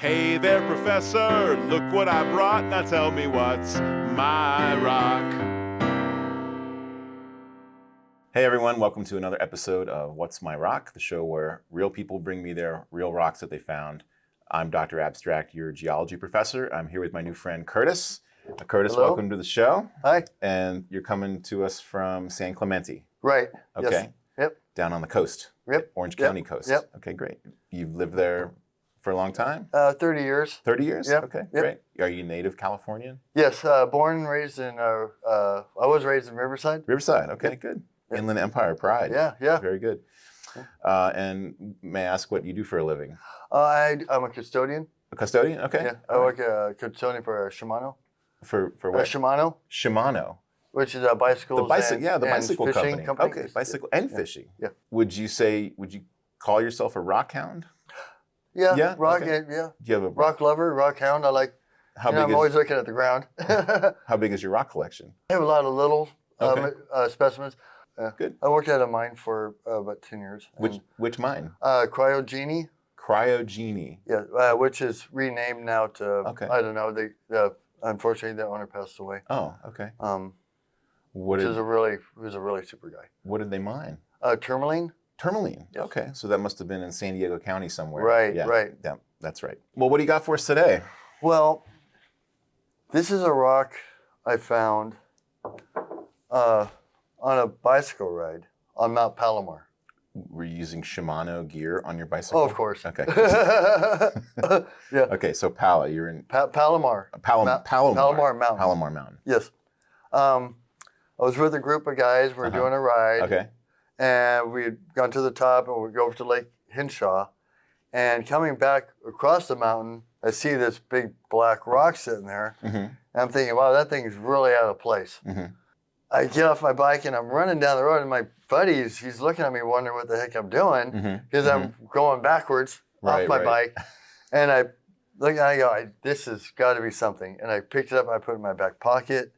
Hey there, Professor, look what I brought. Now tell me what's my rock. Hey everyone, welcome to another episode of What's My Rock, the show where real people bring me their real rocks that they found. I'm Dr. Abstract, your geology professor. I'm here with my new friend Curtis. Curtis, Hello. welcome to the show. Hi. And you're coming to us from San Clemente. Right. Okay. Yes. Yep. Down on the coast. Yep. Orange Yep. County coast. Yep. Okay, great. You've lived there for a long time? 30 years. 30 years? Yep. Okay, Yep. great. Are you native Californian? Yes. Born and raised in. I was raised in Riverside. Riverside, okay, Yep. good. Yep. Inland Empire pride. Yeah. Yeah. Very good. And may I ask what you do for a living? I'm a custodian. A custodian? Okay. Yeah. I work custodian for Shimano. For what? Shimano, Shimano. which is bicycles. The bicycle, and, the and bicycle fishing company. Okay, bicycle and Yeah. fishing. Yeah. Would you call yourself a rock hound? Yeah. Yeah? Rock. Okay. Yeah. Do you have a Rock lover, rock hound. I like. How I'm always looking at the ground. I how big is your rock collection? have a lot of little Okay. specimens. Good. I worked at a mine for about 10 years. Which mine? Cryogeny. Cryogeny. Yeah, which is renamed now to. Okay. I don't know. Unfortunately, the owner passed away. Oh, okay. Which is he was a really super guy. What did they mine? Tourmaline. Tourmaline. Yes. Okay, so that must have been in San Diego County somewhere. Right, Yeah, right. Yeah, that's right. Well, what do you got for us today? Well, this is a rock I found on a bicycle ride on Mount Palomar. Were you using Shimano gear on your bicycle? Oh, of course. Okay. Yeah. Okay, so you're in Palomar. Palomar. Palomar Mountain. Palomar Mountain. Yes. I was with a group of guys. We were doing a ride. Okay. And we had gone to the top and we go over to Lake Hinshaw. And coming back across the mountain, I see this big black rock sitting there. Mm-hmm. And I'm thinking, wow, that thing's really out of place. Mm-hmm. I get off my bike and I'm running down the road, and my buddy, he's looking at me wondering what the heck I'm doing because Mm-hmm. I'm going backwards off my bike. And I look and I go, this has got to be something. And I picked it up, I put it in my back pocket,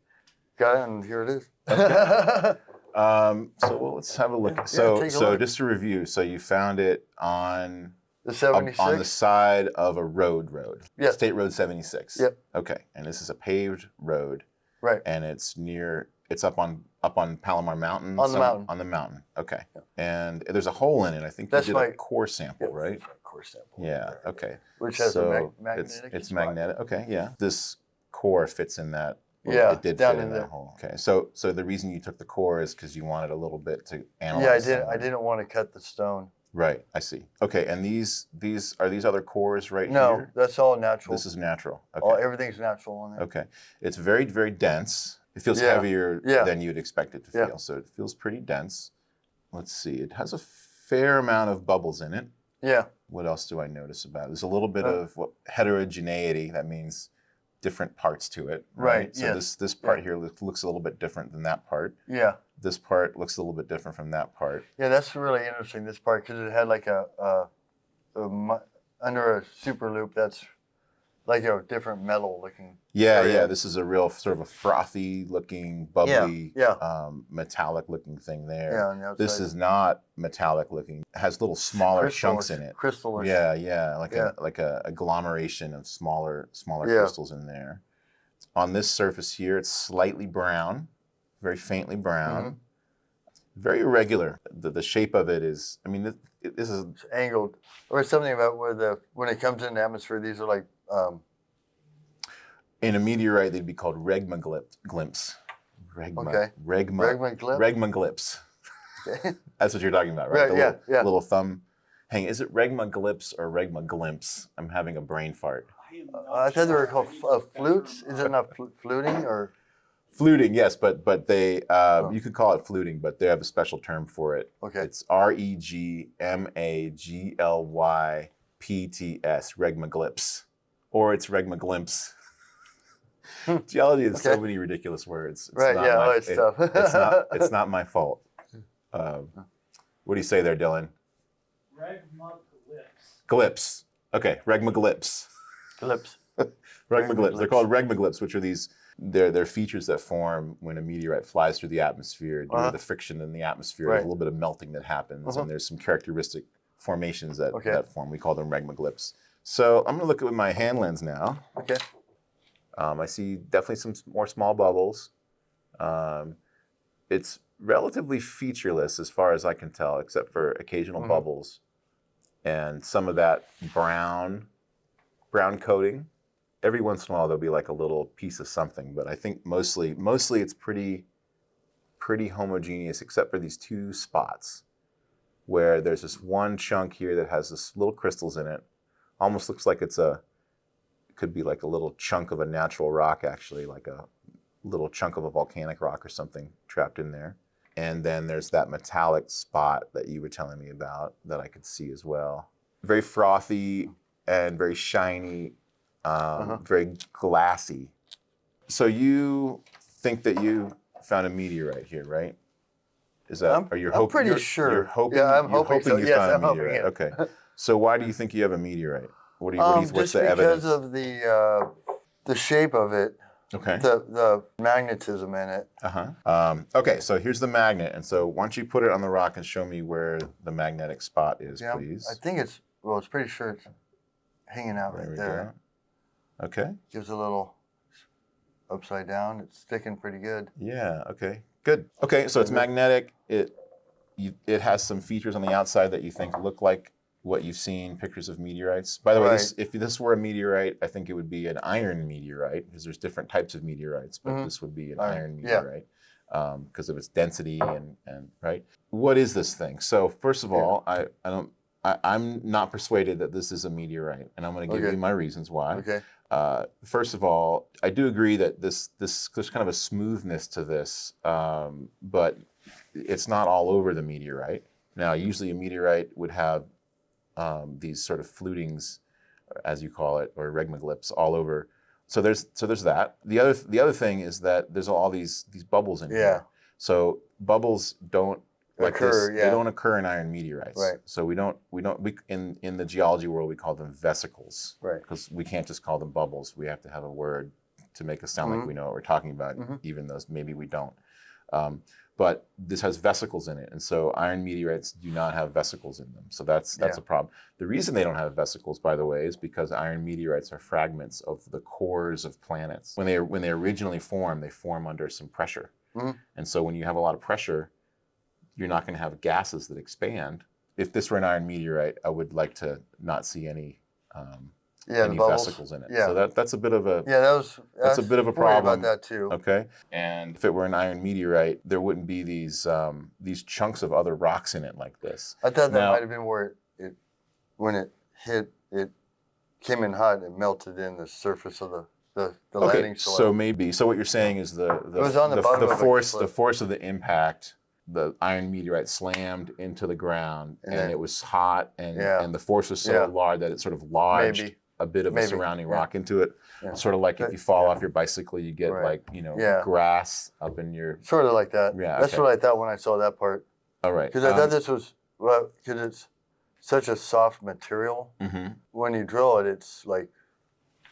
got it, and here it is. Okay. Let's have a look. Take a So look. just to review, so you found it on The 76. on the side of a road. Yep. State Road 76. Yep. Okay, and this is a paved road. Right. And it's up on Palomar Mountain. On the mountain. On the mountain. Okay. Yep. And there's a hole in it. I think That's you did my a core sample, Yeah, right? core sample. Yeah. Okay. Which has so a magnetic. it's spot. magnetic. Okay. Yeah. This core fits in that. Yeah, It did down fit in in that there. hole. Okay. So the reason you took the core is because you wanted a little bit to analyze. Yeah, I did. something. I didn't want to cut the stone. Right. I see. Okay. And these are these other cores right No, here? that's all natural. This is natural. Okay. Everything's natural on there. Okay. It's very, very dense. It feels Yeah. heavier Yeah. than you'd expect it to Yeah. feel. So it feels pretty dense. Let's see. It has a fair amount of bubbles in it. Yeah. What else do I notice about it? There's a little bit of heterogeneity. That means different parts to it. Right, So yes. this part here looks a little bit different than that part. Yeah. This part looks a little bit different from that part. Yeah, that's really interesting, this part, because it had like under a super loop that's like a different metal looking. Yeah, area. yeah. This is a real sort of a frothy looking, bubbly, metallic looking thing there. Yeah, on the outside. This is not metallic looking. It has little smaller chunks in it. Crystallish. Yeah, like Yeah. a agglomeration of smaller Yeah. crystals in there. On this surface here, it's slightly brown, very faintly brown, Mm-hmm. very irregular. The shape of it is. I mean, this is. It's angled. Or something about when it comes into atmosphere, these are like. In a meteorite, they'd be called regmaglyphs. Okay. Regmaglyphs. Okay. That's what you're talking about, right? Right, The little thumb. Hang. Is it regmaglyphs or regmaglimpse? I'm having a brain fart. I thought they were called flutes. Is it not fluting or? Fluting, yes, but they you could call it fluting, but they have a special term for it. Okay. It's regmaglypts, regmaglyphs, or it's regmaglimpse. Geology has so many ridiculous words. It's Right, not yeah, my- all that stuff. It's not my fault. What do you say there, Dylan? Glyphs. Okay, regmaglyphs. Glyphs. Regmaglyphs. They're called regmaglyphs, which are these. They're features that form when a meteorite flies through the atmosphere due to the friction in the atmosphere. There's a little bit of melting that happens, and there's some characteristic formations that form. We call them regmaglyphs. So I'm gonna look at with my hand lens now. Okay. I see definitely some more small bubbles. It's relatively featureless as far as I can tell, except for occasional bubbles and some of that brown coating. Every once in a while there'll be like a little piece of something, but I think mostly it's pretty homogeneous, except for these two spots where there's this one chunk here that has this little crystals in it. Almost looks like it could be like a little chunk of a natural rock, actually, like a little chunk of a volcanic rock or something trapped in there. And then there's that metallic spot that you were telling me about that I could see as well. Very frothy and very shiny, very glassy. So you think that you found a meteorite here, right? Is that? I'm pretty sure. You're hoping. Yeah, I'm hoping so. You Yes, found I'm a hoping meteorite. it. Okay. So why do you think you have a meteorite? What's Just the because evidence? of the shape of it, Okay. the magnetism in it. Okay, so here's the magnet, and so why don't you put it on the rock and show me where the magnetic spot is, please? I think it's pretty sure it's hanging out right there. Go. Okay. Gives a little upside down. It's sticking pretty good. Yeah. Okay. Good. Okay, so it's magnetic. It has some features on the outside that you think look like what you've seen pictures of meteorites. By the way, if this were a meteorite, I think it would be an iron meteorite, because there's different types of meteorites, but this would be an iron meteorite because of its density and right. What is this thing? So first of all, I'm not persuaded that this is a meteorite, and I'm going to give you my reasons why. Okay. First of all, I do agree that there's kind of a smoothness to this, but it's not all over the meteorite. Now, usually a meteorite would have these sort of flutings, as you call it, or regmaglyphs all over. So there's that. The other thing is that there's all these bubbles in here. So bubbles don't occur. They don't occur in iron meteorites. Right. So we in the geology world we call them vesicles. Right. Because we can't just call them bubbles. We have to have a word to make us sound like we know what we're talking about, even though maybe we don't. But this has vesicles in it, and so iron meteorites do not have vesicles in them. So that's a problem. The reason they don't have vesicles, by the way, is because iron meteorites are fragments of the cores of planets. When they originally form, they form under some pressure, and so when you have a lot of pressure, you're not going to have gases that expand. If this were an iron meteorite, I would like to not see any vesicles in it. Yeah. So that's a bit of a that's a bit of a problem. About that too. Okay. And if it were an iron meteorite, there wouldn't be these chunks of other rocks in it like this. I thought that might have been where when it hit, it came in hot and melted in the surface of the landing soil. So maybe. So what you're saying is the force of the impact. The iron meteorite slammed into the ground, and it was hot, and the force was so large that it sort of lodged a bit of a surrounding rock into it. Yeah. Sort of like if you fall off your bicycle, you get grass up in your... Sort of like that. Yeah, that's what I thought when I saw that part. All right. Because I thought this was, because it's such a soft material. When you drill it, it's like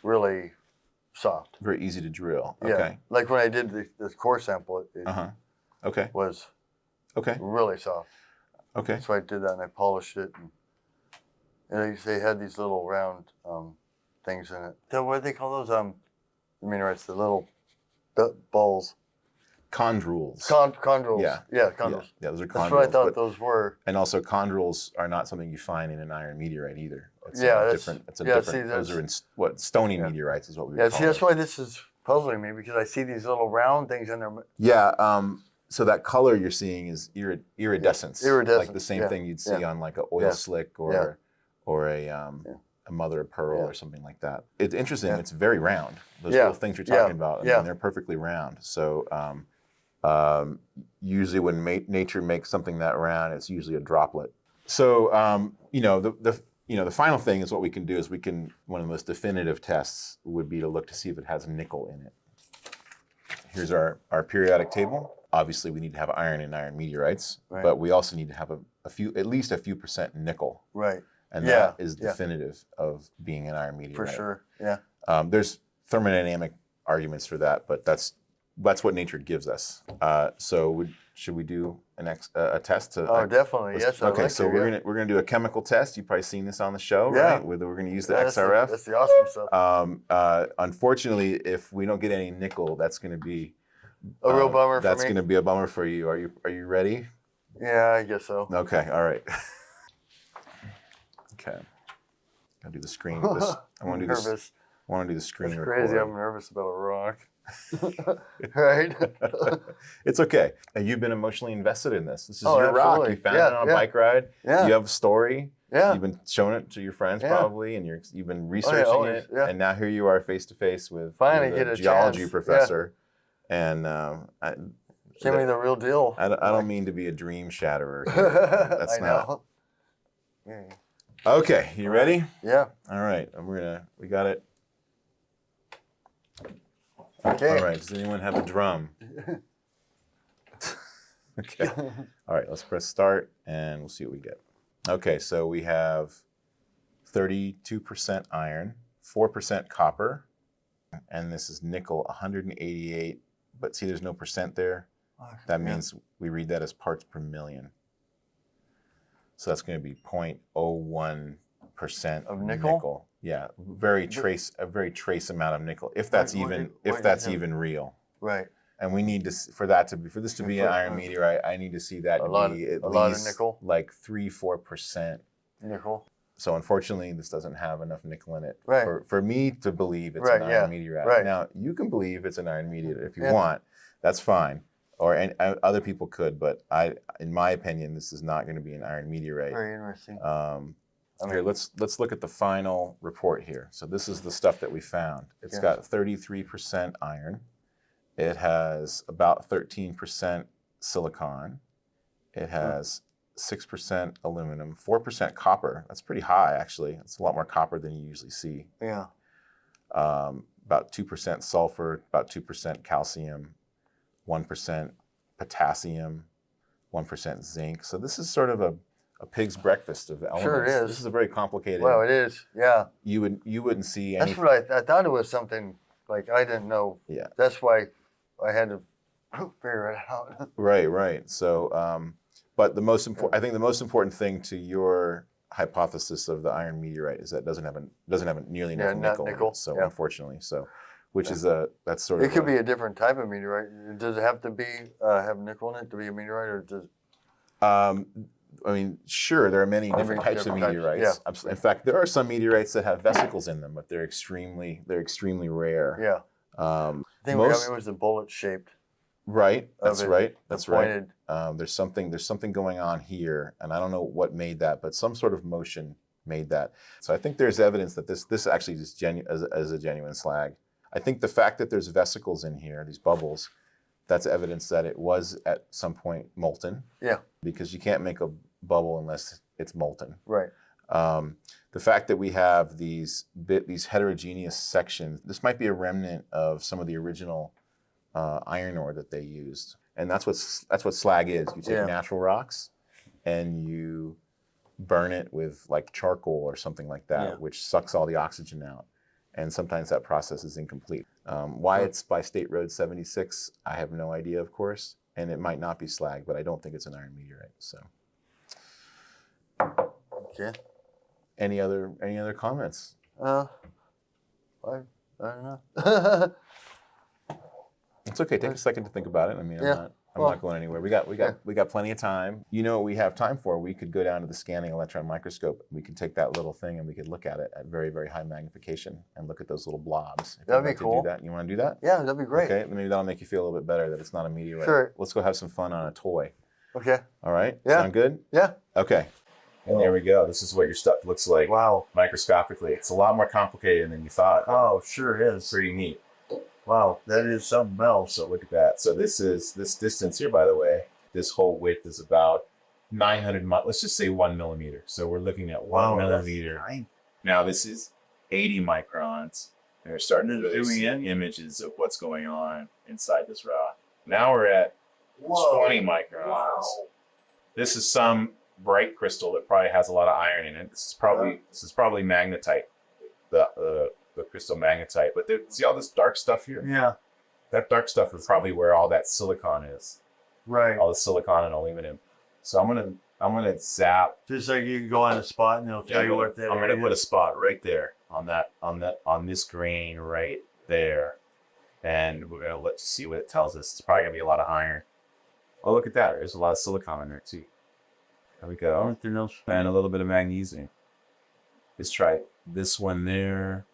really soft. Very easy to drill. Yeah. Okay. Like when I did the core sample, it was really soft. Okay. So I did that and I polished it. And they had these little round things in it. What do they call those? Meteorites, the little balls. Chondrules. Chondrules. Yeah. Yeah, chondrules. Yeah, those are chondrules. That's what I thought those were. And also chondrules are not something you find in an iron meteorite either. It's different. Those are in stony meteorites is what we would call that's why this is puzzling me, because I see these little round things in there. Yeah. So that color you're seeing is iridescence. Iridescence. Like the same thing you'd see on like an oil slick or a mother of pearl or something like that. It's interesting. It's very round. Those little things you're talking about, I mean, they're perfectly round. So usually when nature makes something that round, it's usually a droplet. So the final thing is what we can do is one of the most definitive tests would be to look to see if it has nickel in it. Here's our periodic table. Obviously, we need to have iron in iron meteorites, but we also need to have at least a few percent nickel. Right. And that is definitive of being an iron meteorite. For sure. Yeah. There's thermodynamic arguments for that, but that's that's what nature gives us. So should we do a test to? Oh, definitely. Yes. Okay, so we're gonna do a chemical test. You've probably seen this on the show, right? We're gonna use the XRF. That's the awesome stuff. Unfortunately, if we don't get any nickel, that's gonna be a real bummer for me. That's gonna be a bummer for you. Are you ready? Yeah, I guess so. Okay. All right. Okay. I'll do the screen. I want to do nervous. this. I want to do the screen. That's crazy. I'm nervous about a rock. Right? It's okay. And you've been emotionally invested in this. This is your absolutely. rock. You found it on a bike ride. Yeah. You have a story. Yeah. You've been showing it to your friends probably, and you've been researching always, it. yeah. And now here you are face to face with finally a get a geology chance. professor. And give me the real deal. I don't mean to be a dream shatterer. That's not. Yeah. Okay, you ready? Yeah. All right, we got it. Okay. All right, does anyone have a drum? Okay. All right, let's press start and we'll see what we get. Okay, so we have 32% iron, 4% copper, and this is nickel, 188, but see there's no percent there. That means we read that as parts per million. So that's going to be 0.01% of nickel. Yeah, a very trace amount of nickel, if that's even real. Right. And we need to for this to be an iron meteorite. I need to see that to be at lot of least nickel. like 3-4% nickel. So unfortunately, this doesn't have enough nickel in it for me to believe it's an iron meteorite. Right. Now you can believe it's an iron meteorite if you want. That's fine. Or other people could, but in my opinion, this is not going to be an iron meteorite. Very interesting. Here, let's look at the final report here. So this is the stuff that we found. It's got 33% iron. It has about 13% silicon. It has 6% aluminum, 4% copper. That's pretty high, actually. It's a lot more copper than you usually see. Yeah. About 2% sulfur, about 2% calcium, 1% potassium, 1% zinc. So this is sort of a pig's breakfast of elements. Sure it is. This is a very complicated. Well, it is. Yeah. You wouldn't see any. That's what I thought it was something like I didn't know. Yeah. That's why I had to figure it out. Right. So, but I think the most important thing to your hypothesis of the iron meteorite is that it doesn't have nearly enough nickel. In it, so unfortunately, which is that's sort of. It could be a different type of meteorite. Does it have to be have nickel in it to be a meteorite, or does? I mean, sure, there are many different types of meteorites. Yeah. In fact, there are some meteorites that have vesicles in them, but they're extremely rare. Yeah. I think it was the bullet shaped. Right. That's right. That's pointed. right. There's something going on here, and I don't know what made that, but some sort of motion made that. So I think there's evidence that this actually is as a genuine slag. I think the fact that there's vesicles in here, these bubbles, that's evidence that it was at some point molten. Yeah. Because you can't make a bubble unless it's molten. Right. The fact that we have these heterogeneous sections, this might be a remnant of some of the original iron ore that they used, and that's what slag is. You take natural rocks, and you burn it with like charcoal or something like that, which sucks all the oxygen out. And sometimes that process is incomplete. Why it's by State Road 76, I have no idea, of course, and it might not be slag, but I don't think it's an iron meteorite. So, okay. Any other comments? I don't know. It's okay. Take a second to think about it. I mean, I'm not going anywhere. We got plenty of time. You know what we have time for? We could go down to the scanning electron microscope. We could take that little thing and we could look at it at very, very high magnification and look at those little blobs. That'd be cool. To do that. You want to do that? Yeah, that'd be great. Okay, maybe that'll make you feel a little bit better that it's not a meteorite. Sure. Let's go have some fun on a toy. Okay. All right? Yeah. Sound good? Yeah. Okay. And there we go. This is what your stuff looks like. Wow. Microscopically. It's a lot more complicated than you thought. Oh, sure is. Pretty neat. Wow, that is something else. So look at that. So this distance here, by the way, this whole width is about 900, let's just say 1 millimeter. So we're looking at 1 millimeter. Now this is 80 microns. They're starting to zoom in images of what's going on inside this rock. Now we're at 20 microns. Wow. This is some bright crystal that probably has a lot of iron in it. This is probably magnetite, the crystal magnetite. But see all this dark stuff here? Yeah. that dark stuff is probably where all that silicon is. Right. All the silicon and aluminum. So I'm gonna zap. Just like you can go on a spot and it'll tell you what that I'm gonna area put a is. spot right there on this grain right there, and we're gonna let's see what it tells us. It's probably gonna be a lot of iron. Oh, look at that! There's a lot of silicon in there too. There we go. And a little bit of magnesium. Let's try this one there.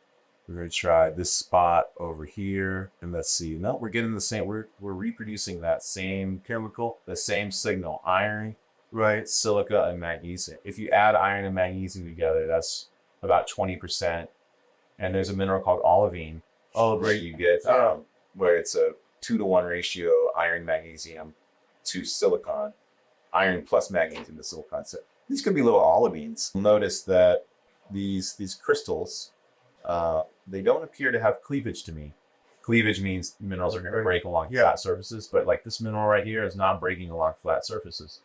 We're gonna try this spot over here, and let's see. No, we're getting the same. We're reproducing that same chemical, the same signal: iron, Right. silica, and magnesium. If you add iron and magnesium together, that's about 20%. And there's a mineral called olivine. Where you get where it's a 2-to-1 ratio iron magnesium to silicon, iron plus magnesium to silicon. So these could be little olivines. Notice that these crystals, they don't appear to have cleavage to me. Cleavage means minerals are going to break along flat surfaces, but like this mineral right here is not breaking along flat surfaces.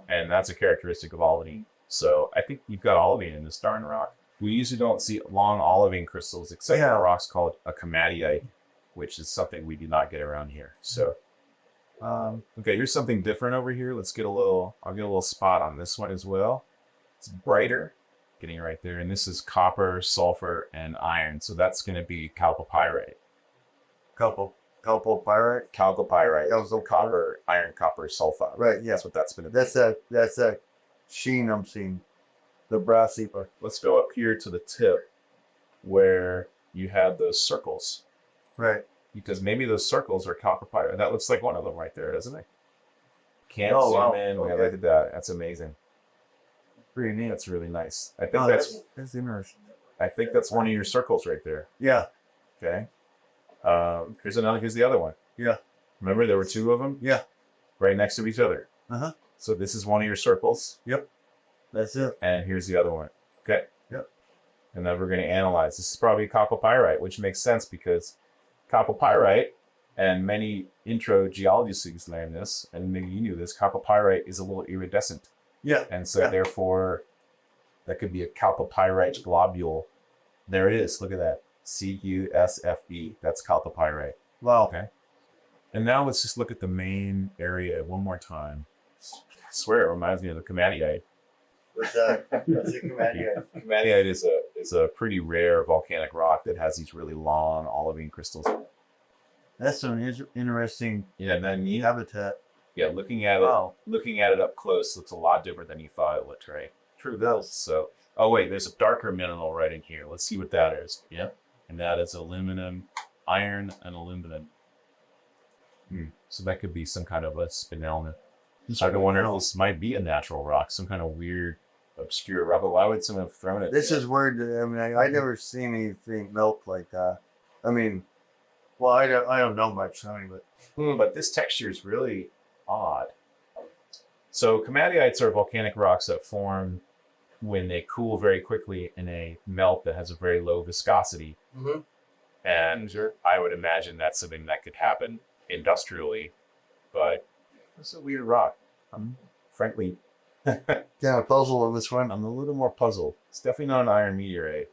And that's a characteristic of olivine. So I think you've got olivine in this darn rock. We usually don't see long olivine crystals except for rocks called a komatiite, which is something we do not get around here. So, okay, here's something different over here. I'll get a little spot on this one as well. It's brighter, getting right there. And this is copper, sulfur, and iron. So that's going to be chalcopyrite. Chalcopyrite. Chalcopyrite. That was the copper, iron, copper, sulfide. Right. Yeah. That's what that's going to be. That's that sheen I'm seeing. The brassy part. Let's go up here to the tip where you have those circles. Right. Because maybe those circles are chalcopyrite. That looks like one of them right there, doesn't it? Can't Oh, zoom wow. in. Okay. Look at that. That's amazing. Pretty neat. That's really nice. I think That's interesting. I think that's one of your circles right there. Yeah. Okay. Here's the other one. Yeah. Remember there were 2 of them? Yeah. Right next to each other. Uh-huh. So this is one of your circles. Yep. That's it. And here's the other one. Okay. Yep. And then we're going to analyze. This is probably chalcopyrite, which makes sense because chalcopyrite, and many intro geology students learn this, and maybe you knew this, chalcopyrite is a little iridescent. Yeah. And so therefore, that could be a chalcopyrite globule. There it is. Look at that. CUSFE. That's chalcopyrite. Wow. Okay. And now let's just look at the main area one more time. I swear it reminds me of the komatiite. What's that? What's a komatiite? Komatiite is a pretty rare volcanic rock that has these really long olivine crystals. That's an interesting habitat. Yeah, looking at it up close looks a lot different than you thought it would, right? True those. So, oh wait, there's a darker mineral right in here. Let's see what that is. Yeah, and that is aluminum, iron, and aluminum. So that could be some kind of a spinelna. I wonder if this might be a natural rock, some kind of weird, obscure rock. But why would someone have thrown it? This is weird. I mean, I never seen anything melt like that. I mean, well, I don't know much, but this texture is really odd. So komatiites are volcanic rocks that form when they cool very quickly in a melt that has a very low viscosity. Mm-hmm. And I would imagine that's something that could happen industrially, but it's a weird rock. I'm frankly kind of puzzled on this one. I'm a little more puzzled. It's definitely not an iron meteorite.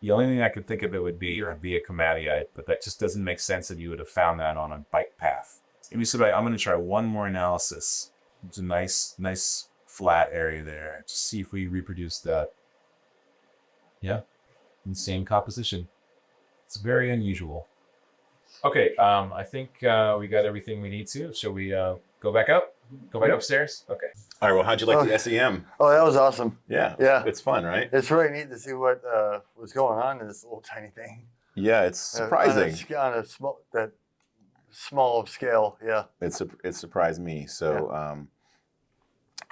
The only thing I could think of it would be a komatiite, but that just doesn't make sense that you would have found that on a bike path. I'm going to try one more analysis. It's a nice flat area there. Just see if we reproduce that. Yeah, in the same composition. It's very unusual. Okay, I think we got everything we need to. Shall we go back up? Go back upstairs? Okay. All right, well, how'd you like the SEM? Oh, that was awesome. Yeah. Yeah. It's fun, right? It's really neat to see what was going on in this little tiny thing. Yeah, it's surprising. On a small scale, yeah. It surprised me. So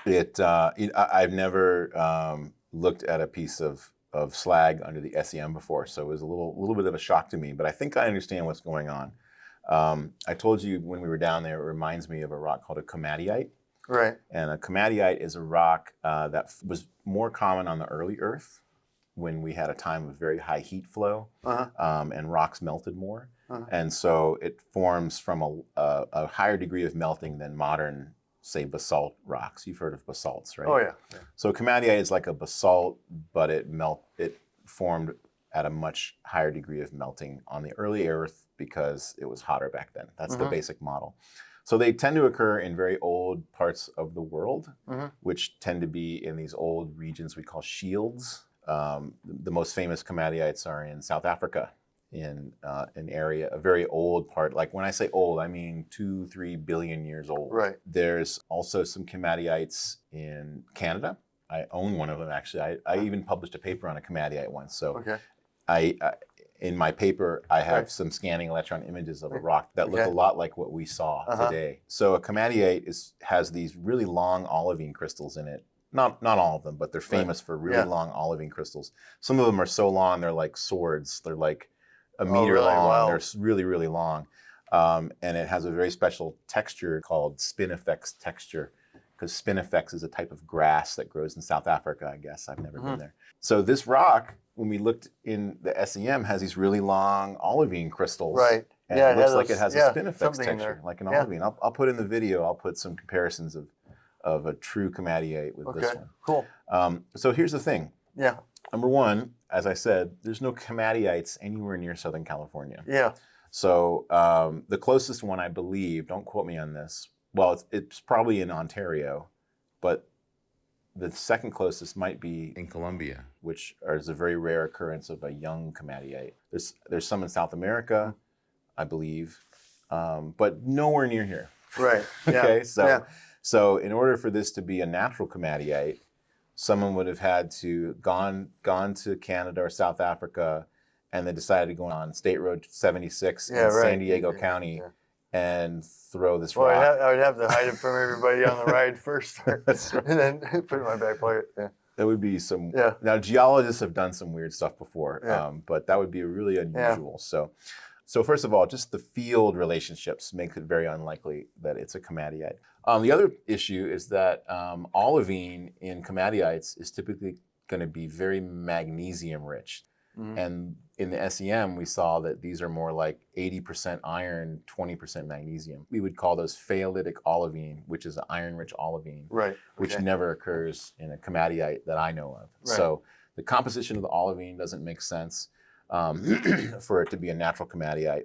I've never looked at a piece of slag under the SEM before, so it was a little bit of a shock to me, but I think I understand what's going on. I told you when we were down there, it reminds me of a rock called a komatiite. Right. And a komatiite is a rock that was more common on the early Earth when we had a time of very high heat flow, and rocks melted more. And so it forms from a higher degree of melting than modern, say, basalt rocks. You've heard of basalts, right? Oh, yeah. So komatiite is like a basalt, but it formed at a much higher degree of melting on the early Earth because it was hotter back then. That's the basic model. So they tend to occur in very old parts of the world, which tend to be in these old regions we call shields. The most famous komatiites are in South Africa, in an area, a very old part. Like when I say old, I mean 2-3 billion years old. Right. There's also some komatiites in Canada. I own one of them, actually. I even published a paper on a komatiite once. So I in my paper, I have some scanning electron images of a rock that look a lot like what we saw today. So a komatiite has these really long olivine crystals in it. Not all of them, but they're famous for really long olivine crystals. Some of them are so long, they're like swords. They're like a meter long. Wow. They're really, really long. And it has a very special texture called spinifex texture, because spinifex is a type of grass that grows in South Africa, I guess. I've never been there. So this rock, when we looked in the SEM, has these really long olivine crystals. Right. And it looks like it has a spinifex texture, like an olivine. I'll put in the video, I'll put some comparisons of a true komatiite with this one. Cool. So here's the thing. Yeah. Number one, as I said, there's no komatiites anywhere near Southern California. Yeah. So the closest one, I believe, don't quote me on this, well, it's probably in Ontario, but the second closest might be in Colombia, which is a very rare occurrence of a young komatiite. There's some in South America, I believe, but nowhere near here. Right. Okay, so in order for this to be a natural komatiite, someone would have had to gone to Canada or South Africa, and then decided to go on State Road 76 in San Diego County and throw this rock. I would have to hide it from everybody on the ride first, and then put it in my back pocket. Yeah. That would be some. Yeah. Now geologists have done some weird stuff before, but that would be really unusual. So first of all, just the field relationships make it very unlikely that it's a komatiite. The other issue is that olivine in komatiites is typically going to be very magnesium rich. And in the SEM, we saw that these are more like 80% iron, 20% magnesium. We would call those phaletic olivine, which is an iron-rich olivine, which never occurs in a komatiite that I know of. So the composition of the olivine doesn't make sense for it to be a natural komatiite.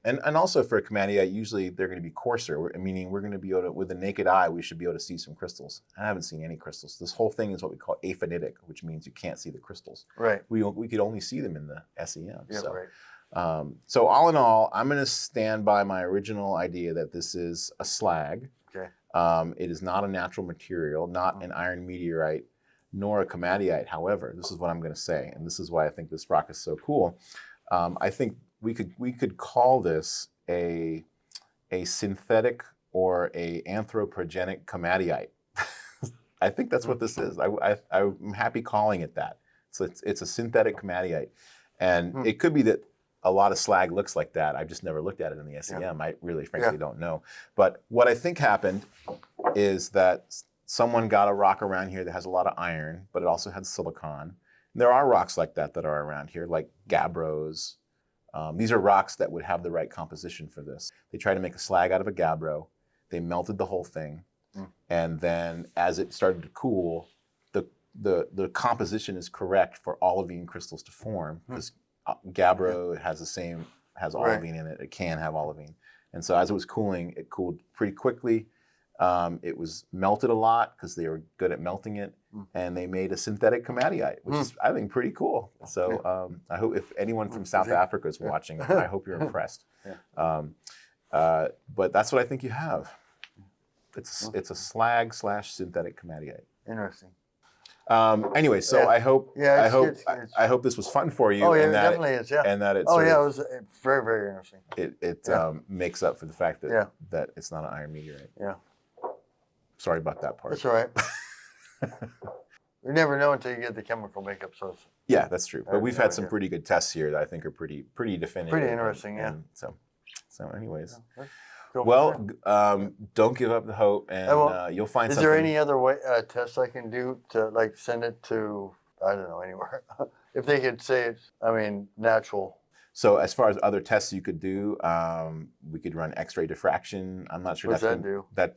And also for a komatiite, usually they're going to be coarser, meaning we're going to be able to, with the naked eye, we should be able to see some crystals. I haven't seen any crystals. This whole thing is what we call aphanitic, which means you can't see the crystals. Right. We could only see them in the SEM. Yeah, so all in all, I'm going to stand by my original idea that this is a slag. Okay. It is not a natural material, not an iron meteorite, nor a komatiite. However, this is what I'm going to say, and this is why I think this rock is so cool. I think we could call this a synthetic or a anthropogenic komatiite. I think that's what this is. I'm happy calling it that. So it's a synthetic komatiite, and it could be that a lot of slag looks like that. I've just never looked at it in the SEM. I really, frankly, don't know. But what I think happened is that someone got a rock around here that has a lot of iron, but it also has silicon. And there are rocks like that are around here, like gabbros. These are rocks that would have the right composition for this. They tried to make a slag out of a gabbro. They melted the whole thing. And then as it started to cool, the composition is correct for olivine crystals to form, because gabbro has olivine in it. It can have olivine. And so as it was cooling, it cooled pretty quickly. It was melted a lot because they were good at melting it, and they made a synthetic komatiite, which is, I think, pretty cool. So I hope if anyone from South Africa is watching, I hope you're impressed. But that's what I think you have. It's a slag/synthetic komatiite. Interesting. Anyway, so I hope I hope this was fun for you. Oh yeah, and that it definitely is. Yeah. And that it was very, very interesting. It makes up for the fact that that it's not an iron meteorite. Yeah. Sorry about that part. That's all right. You never know until you get the chemical makeup. So yeah, that's true. But we've had some pretty good tests here that I think are pretty definitive. Pretty interesting, and so anyways. Well, don't give up the hope, and you'll find something. Is there any other way tests I can do to send it to, I don't know, anywhere? If they could say it's, natural. So as far as other tests you could do, we could run X-ray diffraction. I'm not sure What's that do? that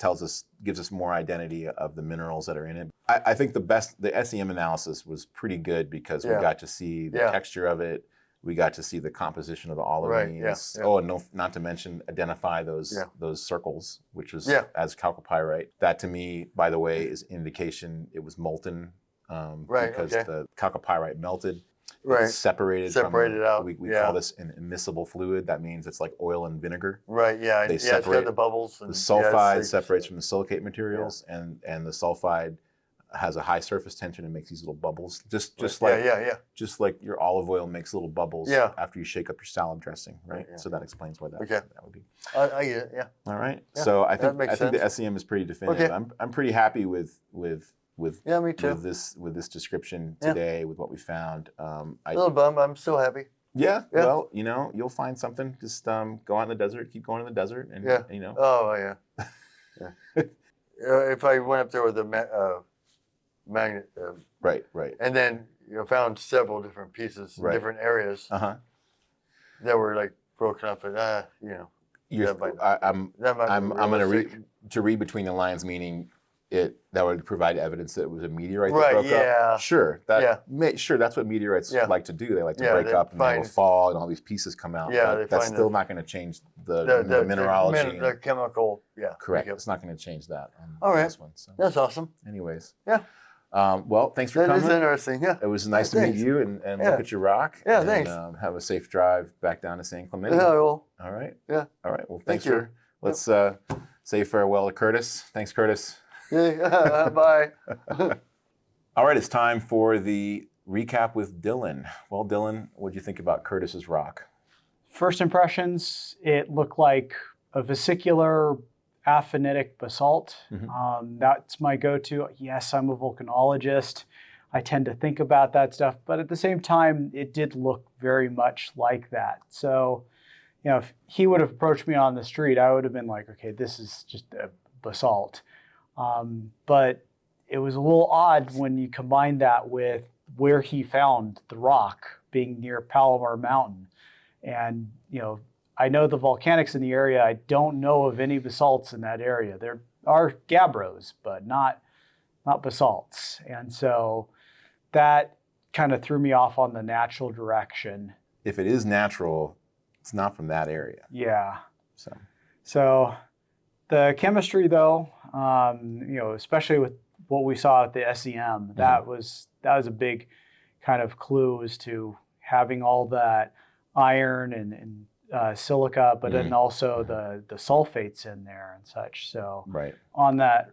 gives us more identity of the minerals that are in it. I think the SEM analysis was pretty good because we got to see the texture of it. We got to see the composition of the olivines. Right, Oh, and not to mention identify those circles, which is as chalcopyrite. That to me, by the way, is indication it was molten because the chalcopyrite melted. It's separated out. We call this an immiscible fluid. That means it's like oil and vinegar. Right. Yeah. They it's got the bubbles. And, the sulfide separates from the silicate materials, and the sulfide has a high surface tension and makes these little bubbles. Just like your olive oil makes little bubbles after you shake up your salad dressing, right? So that explains why that would be. I get it. Yeah. All right. Yeah, so I think sense. the SEM is pretty definitive. I'm pretty happy with me too. with this description today, with what we found. A little bummed. I'm still happy. Yeah. Well, you'll find something. Just go out in the desert, keep going in the desert, and Oh yeah. If I went up there with a magnet, right, and then found several different pieces in different areas that were like broken up, and I'm going to read between the lines, meaning that would provide evidence that it was a meteorite that broke up. Sure, that's what meteorites like to do. They like to break up and they will fall, and all these pieces come out. But that's still not going to change the mineralogy, the chemical. Yeah, correct. It's not going to change that. All right, this one, so. That's awesome. Anyways, well, thanks for coming. That is interesting. Yeah, it was nice to meet you and look at your rock. Yeah, and, thanks. Have a safe drive back down to San Clemente. Yeah, well. All right. Yeah. All right. Well, thanks for. Let's say farewell to Curtis. Thanks, Curtis. Yeah, bye. All right, it's time for the recap with Dylan. Well, Dylan, what did you think about Curtis's rock? First impressions, it looked like a vesicular aphanitic basalt. That's my go-to. Yes, I'm a volcanologist. I tend to think about that stuff, but at the same time, it did look very much like that. So, if he would have approached me on the street, I would have been like, okay, this is just a basalt. But it was a little odd when you combine that with where he found the rock, being near Palomar Mountain. And, I know the volcanics in the area. I don't know of any basalts in that area. There are gabbros, but not basalts. And so that kind of threw me off on the natural direction. If it is natural, it's not from that area. Yeah. So the chemistry, though, especially with what we saw at the SEM, that was a big kind of clue as to having all that iron and silica, but then also the sulfates in there and such. So on that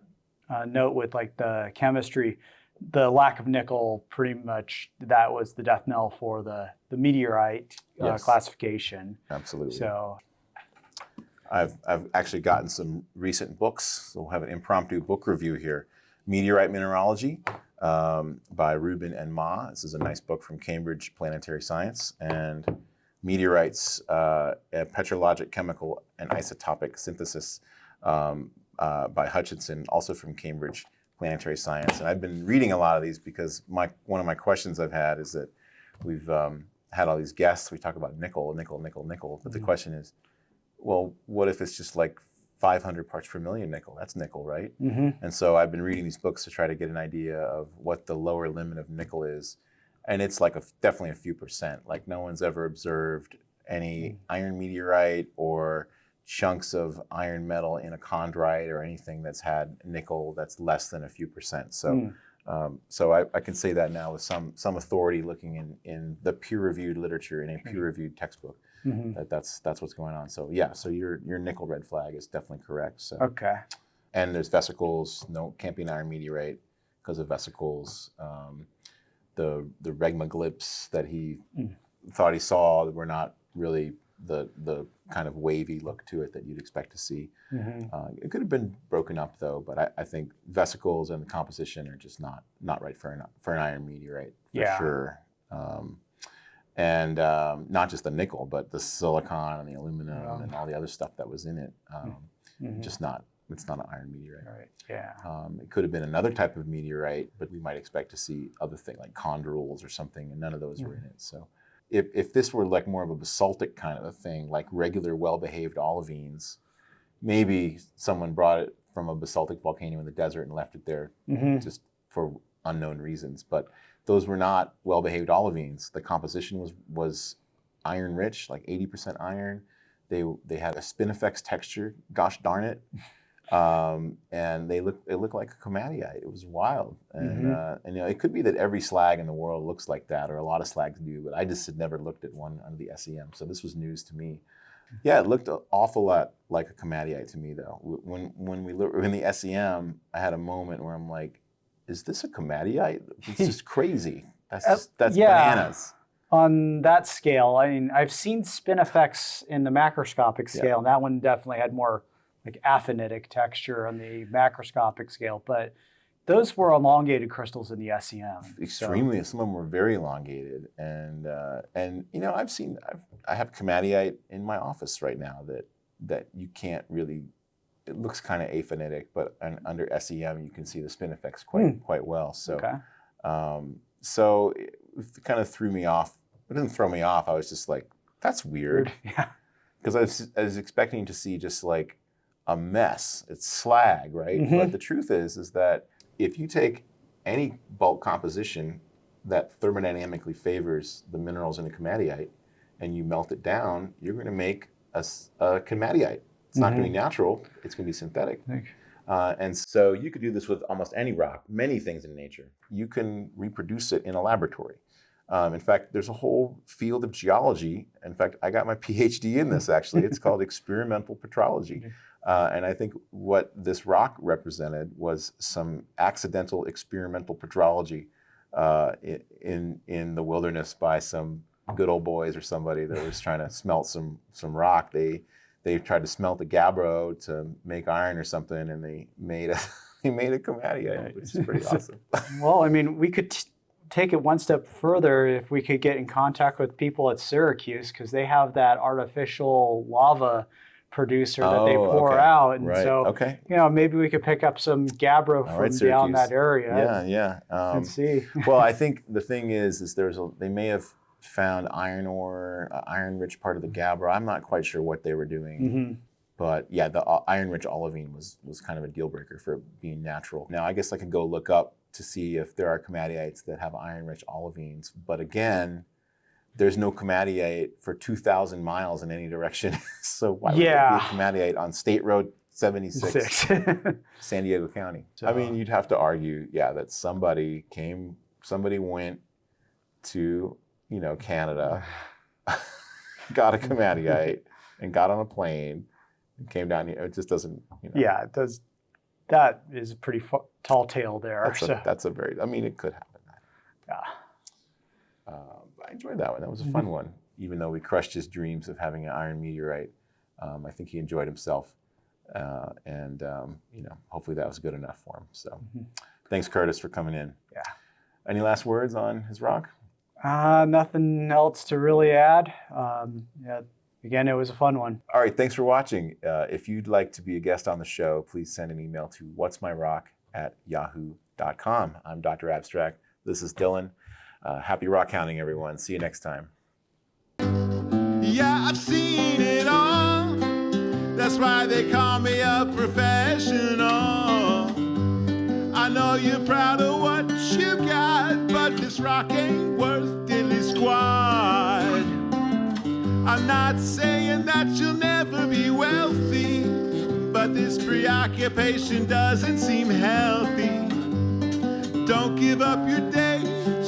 note with like the chemistry, the lack of nickel, pretty much that was the death knell for the meteorite classification. Absolutely. So I've actually gotten some recent books, so we'll have an impromptu book review here. Meteorite Mineralogy by Rubin and Ma. This is a nice book from Cambridge Planetary Science. And Meteorites, Petrologic Chemical and Isotopic Synthesis by Hutchinson, also from Cambridge Planetary Science. And I've been reading a lot of these because one of my questions I've had is that we've had all these guests. We talk about nickel. But the question is, well, what if it's just like 500 parts per million nickel? That's nickel, right? And so I've been reading these books to try to get an idea of what the lower limit of nickel is. And it's like definitely a few percent. Like no one's ever observed any iron meteorite or chunks of iron metal in a chondrite or anything that's had nickel that's less than a few percent. So so I can say that now with some authority, looking in the peer-reviewed literature, in a peer-reviewed textbook. That's what's going on. So yeah, so your nickel red flag is definitely correct. So okay. And there's vesicles. No, can't be an iron meteorite because of vesicles. The regmaglyphs that he thought he saw were not really the kind of wavy look to it that you'd expect to see. It could have been broken up though, but I think vesicles and the composition are just not right for an iron meteorite for sure. And not just the nickel, but the silicon and the aluminum and all the other stuff that was in it. It's not an iron meteorite. Right. Yeah. It could have been another type of meteorite, but we might expect to see other things like chondrules or something, and none of those were in it. So if this were like more of a basaltic kind of a thing, like regular well-behaved olivines, maybe someone brought it from a basaltic volcano in the desert and left it there just for unknown reasons. But those were not well-behaved olivines. The composition was iron-rich, like 80% iron. They had a spinifex texture, gosh darn it, and it looked like a komatiite. It was wild, and it could be that every slag in the world looks like that, or a lot of slags do. But I just had never looked at one under the SEM, so this was news to me. Yeah, it looked an awful lot like a komatiite to me, though. When we looked in the SEM, I had a moment where I'm like, "Is this a komatiite? It's just crazy. That's bananas." On that scale, I mean, I've seen spinifex in the macroscopic scale, and that one definitely had more like aphanitic texture on the macroscopic scale. But those were elongated crystals in the SEM. Extremely. Some of them were very elongated, and I have komatiite in my office right now that you can't really. It looks kind of aphanitic, but under SEM you can see the spinifex quite well. So, so it kind of threw me off. It didn't throw me off. I was just like, that's weird. Yeah. Because I was expecting to see just like a mess. It's slag, right? But the truth is that if you take any bulk composition that thermodynamically favors the minerals in a komatiite and you melt it down, you're going to make a komatiite. It's not going to be natural. It's going to be synthetic. And so you could do this with almost any rock, many things in nature. You can reproduce it in a laboratory. In fact, there's a whole field of geology. In fact, I got my PhD in this, actually. It's called experimental petrology. And I think what this rock represented was some accidental experimental petrology in the wilderness by some good old boys or somebody that was trying to smelt some rock. They tried to smelt the gabbro to make iron or something, and they made a komatiite, which is pretty awesome. Well, I mean, we could take it one step further if we could get in contact with people at Syracuse, because they have that artificial lava producer that they pour out, and so maybe we could pick up some gabbro from down that area. Let's see. Well, I think the thing is they may have found iron ore, iron-rich part of the gabbro. I'm not quite sure what they were doing, but yeah, the iron-rich olivine was kind of a deal breaker for being natural. Now, I guess I could go look up to see if there are komatiites that have iron-rich olivines, but again, there's no komatiite for 2,000 miles in any direction. So why would there be a komatiite on State Road 76, San Diego County? So, I mean, you'd have to argue, that somebody went to Canada, got a komatiite, and got on a plane and came down here. It just doesn't. Yeah, it does. That is a pretty tall tale there. That's a very. I mean, it could happen. Yeah. I enjoyed that one. That was a fun one. Even though we crushed his dreams of having an iron meteorite, I think he enjoyed himself, and hopefully that was good enough for him. So, thanks, Curtis, for coming in. Yeah. Any last words on his rock? Nothing else to really add. Again, it was a fun one. All right, thanks for watching. If you'd like to be a guest on the show, please send an email to whatsmyrock@yahoo.com. I'm Dr. Abstract. This is Dylan. Happy rock hounding, everyone. See you next time. Yeah, I've seen it all. That's why they call me a professional. I know you're proud of what you got, but this rock ain't worth diddly squat. I'm not saying that you'll never be wealthy, but this preoccupation doesn't seem healthy. Don't give up your day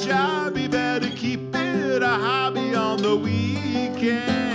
job, you better keep it a hobby on the weekend.